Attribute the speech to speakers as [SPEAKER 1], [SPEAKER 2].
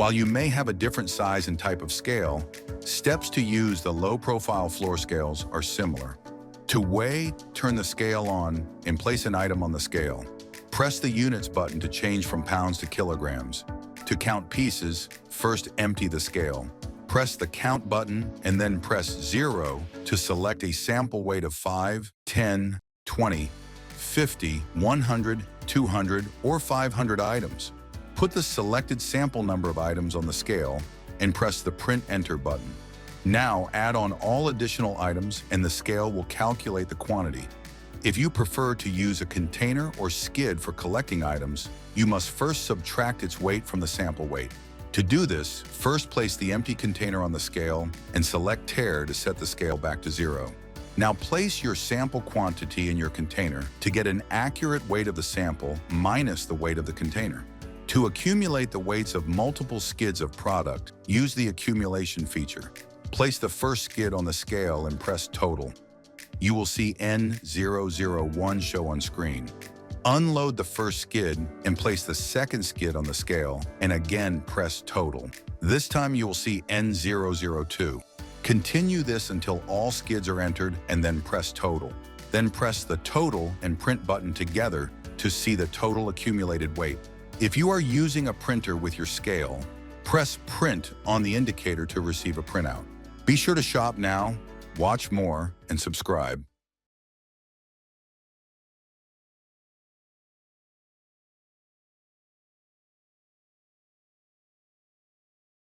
[SPEAKER 1] While you may have a different size and type of scale, steps to use the low-profile floor scales are similar. To weigh, turn the scale on and place an item on the scale. Press the units button to change from pounds to kilograms. To count pieces, first empty the scale. Press the count button and then press 0 to select a sample weight of 5, 10, 20, 50, 100, 200, or 500 items. Put the selected sample number of items on the scale and press the Print Enter button. Now add on all additional items and the scale will calculate the quantity. If you prefer to use a container or skid for collecting items, you must first subtract its weight from the sample weight. To do this, first place the empty container on the scale and select Tare to set the scale back to 0. Now place your sample quantity in your container to get an accurate weight of the sample minus the weight of the container. To accumulate the weights of multiple skids of product, use the accumulation feature. Place the first skid on the scale and press Total. You will see N001 show on screen. Unload the first skid and place the second skid on the scale and again press Total. This time you will see N002. Continue this until all skids are entered and then press Total. Then press the Total and Print button together to see the total accumulated weight. If you are using a printer with your scale, press Print on the indicator to receive a printout. Be sure to shop now, watch more, and subscribe.